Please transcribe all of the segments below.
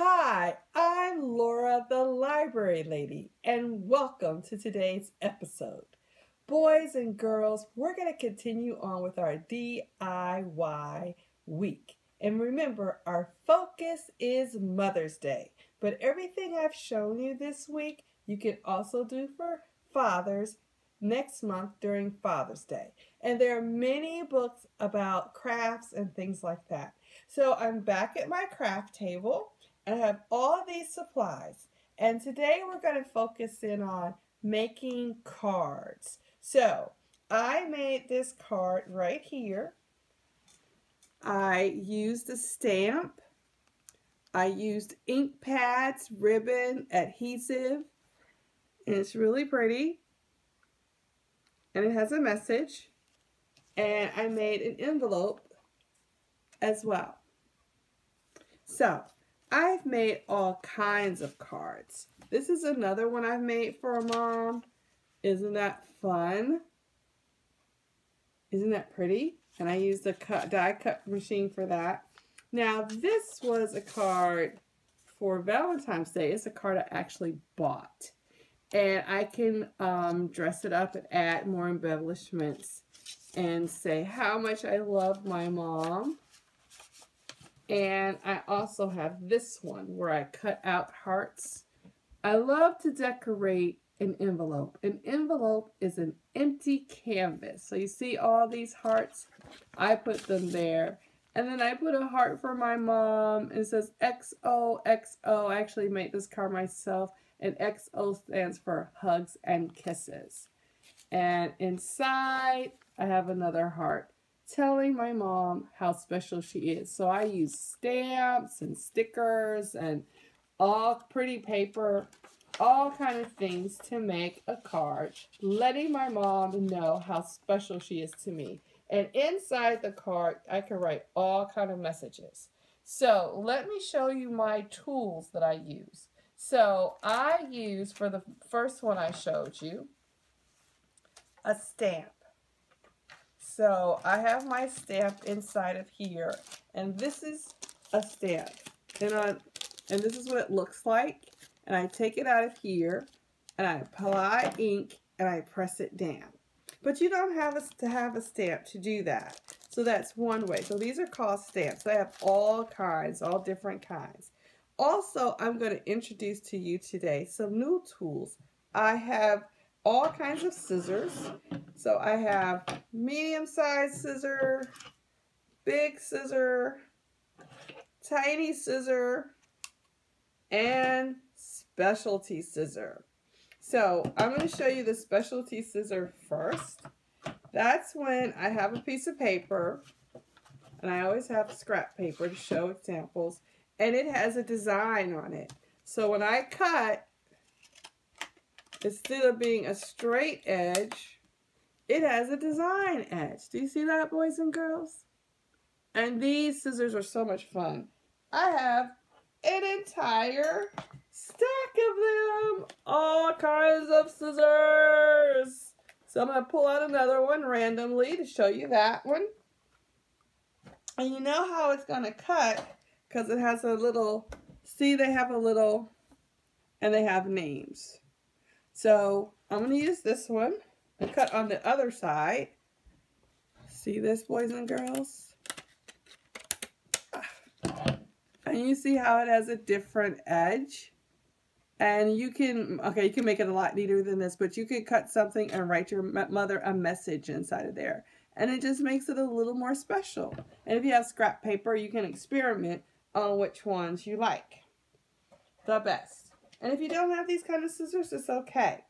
Hi, I'm Laura the Library Lady, and welcome to today's episode. Boys and girls, we're going to continue on with our DIY week. And remember, our focus is Mother's Day. But everything I've shown you this week, you can also do for fathers next month during Father's Day. And there are many books about crafts and things like that. So I'm back at my craft table. I have all these supplies, and today we're going to focus in on making cards. So I made this card right here. I used a stamp. I used ink pads, ribbon, adhesive, and it's really pretty. And it has a message. And I made an envelope as well. So I've made all kinds of cards. This is another one I've made for a mom. Isn't that fun? Isn't that pretty? And I used a die cut machine for that. Now this was a card for Valentine's Day. It's a card I actually bought. And I can dress it up and add more embellishments and say how much I love my mom. And I also have this one where I cut out hearts. I love to decorate an envelope. An envelope is an empty canvas. So you see all these hearts? I put them there. And then I put a heart for my mom. It says XOXO. I actually made this card myself. And XO stands for hugs and kisses. And inside, I have another heart, telling my mom how special she is. So I use stamps and stickers and all pretty paper, all kind of things to make a card, letting my mom know how special she is to me. And inside the card, I can write all kind of messages. So let me show you my tools that I use. So I use, for the first one I showed you, a stamp. So I have my stamp inside of here, and this is a stamp, and this is what it looks like. And I take it out of here, and I apply ink, and I press it down. But you don't have to have a stamp to do that. So that's one way. So these are called stamps. I have all kinds, all different kinds. Also, I'm going to introduce to you today some new tools. I have all kinds of scissors. So I have medium-sized scissor, big scissor, tiny scissor, and specialty scissor. So I'm going to show you the specialty scissor first. That's when I have a piece of paper, and I always have scrap paper to show examples, and it has a design on it. So when I cut, instead of being a straight edge, it has a design edge. Do you see that, boys and girls? And these scissors are so much fun. I have an entire stack of them. All kinds of scissors. So I'm going to pull out another one randomly to show you that one. And you know how it's going to cut because it has a little, see, they have a little, and they have names. So I'm going to use this one and cut on the other side. See this, boys and girls? And you see how it has a different edge? And you can, okay, you can make it a lot neater than this, but you could cut something and write your mother a message inside of there. And it just makes it a little more special. And if you have scrap paper, you can experiment on which ones you like the best. And if you don't have these kind of scissors, it's okay.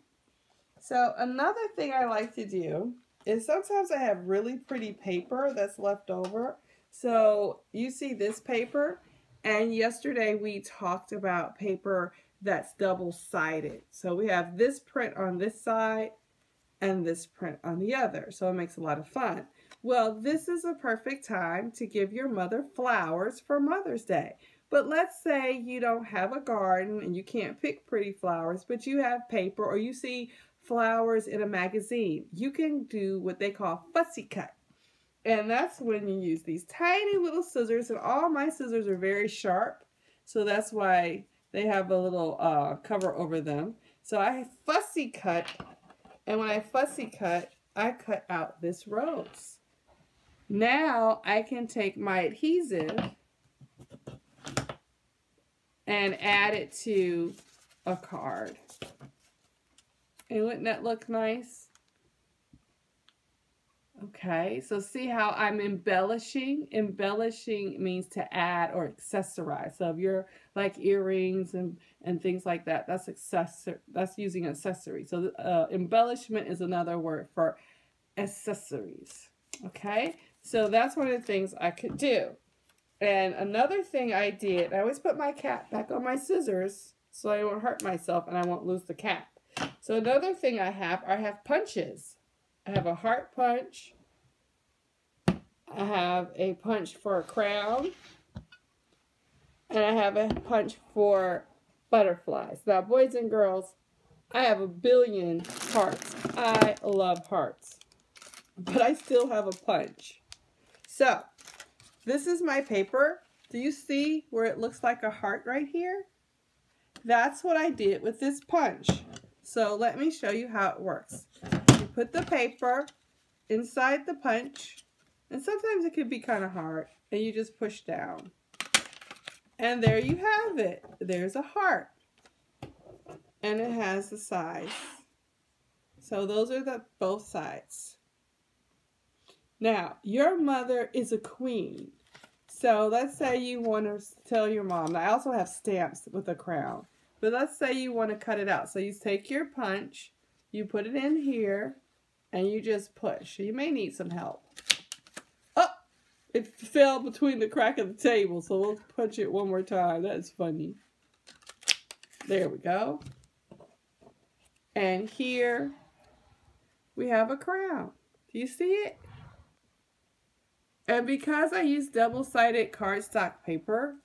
So another thing I like to do is sometimes I have really pretty paper that's left over. So you see this paper, and yesterday we talked about paper that's double-sided. So we have this print on this side and this print on the other. So it makes a lot of fun. Well, this is a perfect time to give your mother flowers for Mother's Day. But let's say you don't have a garden and you can't pick pretty flowers, but you have paper or you see flowers in a magazine. You can do what they call fussy cut. And that's when you use these tiny little scissors, and all my scissors are very sharp. So that's why they have a little cover over them. So I fussy cut, and when I fussy cut, I cut out this rose. Now I can take my adhesive and add it to a card. And wouldn't that look nice? Okay, so see how I'm embellishing? Embellishing means to add or accessorize. So if you're like earrings and things like that, that's using accessory. So embellishment is another word for accessories. Okay, so that's one of the things I could do. And another thing I did, I always put my cap back on my scissors so I won't hurt myself and I won't lose the cap. So another thing I have punches. I have a heart punch. I have a punch for a crown. And I have a punch for butterflies. Now, boys and girls, I have 1 billion hearts. I love hearts. But I still have a punch. So, this is my paper. Do you see where it looks like a heart right here? That's what I did with this punch. So, let me show you how it works. You put the paper inside the punch, and sometimes it can be kind of hard, and you just push down. And there you have it. There's a heart. And it has the sides. So those are both sides. Now, your mother is a queen. So let's say you want to tell your mom. I also have stamps with a crown. But let's say you want to cut it out. So you take your punch, you put it in here, and you just push. You may need some help. Oh, it fell between the crack of the table. So we'll punch it one more time. That's funny. There we go. And here we have a crown. Do you see it? And because I use double-sided cardstock paper,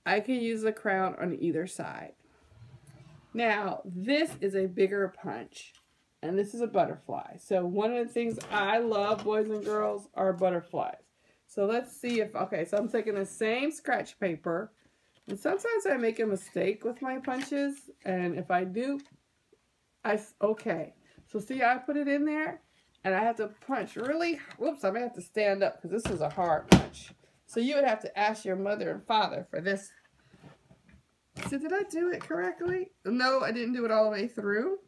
I can use a crown on either side. Now, this is a bigger punch, and this is a butterfly. So one of the things I love, boys and girls, are butterflies. So let's see if, okay, so I'm taking the same scratch paper, and sometimes I make a mistake with my punches, and if I do, okay. So see how I put it in there? And I have to punch really, whoops, I may have to stand up because this is a hard punch. So you would have to ask your mother and father for this. So did I do it correctly? No, I didn't do it all the way through.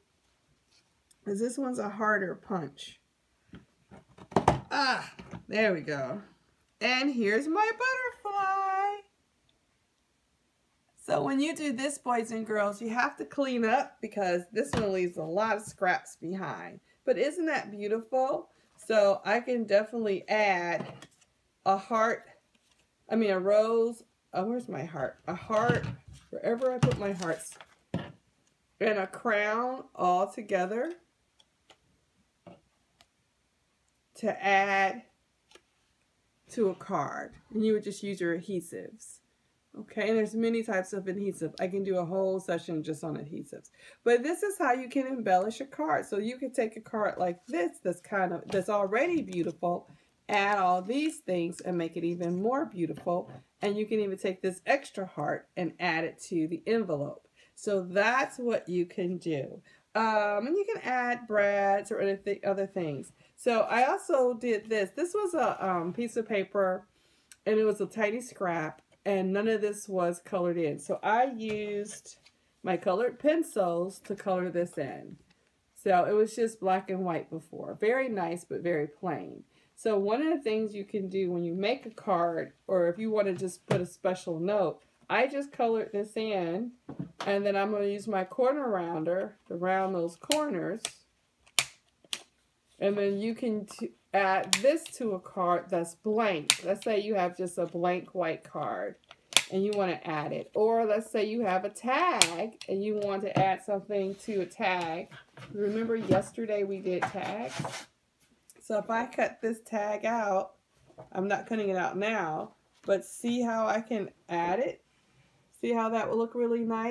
Because this one's a harder punch. Ah, there we go. And here's my butterfly. So when you do this, boys and girls, you have to clean up because this one leaves a lot of scraps behind. But isn't that beautiful? So I can definitely add a heart, a rose. Oh, where's my heart? A heart, wherever I put my hearts. And a crown all together to add to a card. And you would just use your adhesives. Okay, and there's many types of adhesive. I can do a whole session just on adhesives. But this is how you can embellish a card. So you can take a card like this that's already beautiful, add all these things and make it even more beautiful. And you can even take this extra heart and add it to the envelope. So that's what you can do. And you can add brads or other things. So I also did this. This was a piece of paper, and it was a tiny scrap. And none of this was colored in. So I used my colored pencils to color this in. So it was just black and white before. Very nice, but very plain. So one of the things you can do when you make a card, or if you want to just put a special note, I just colored this in. And then I'm going to use my corner rounder to round those corners. And then you can add this to a card that's blank. Let's say you have just a blank white card and you want to add it. Or let's say you have a tag and you want to add something to a tag. Remember yesterday we did tags? So if I cut this tag out, I'm not cutting it out now, but see how I can add it? See how that will look really nice?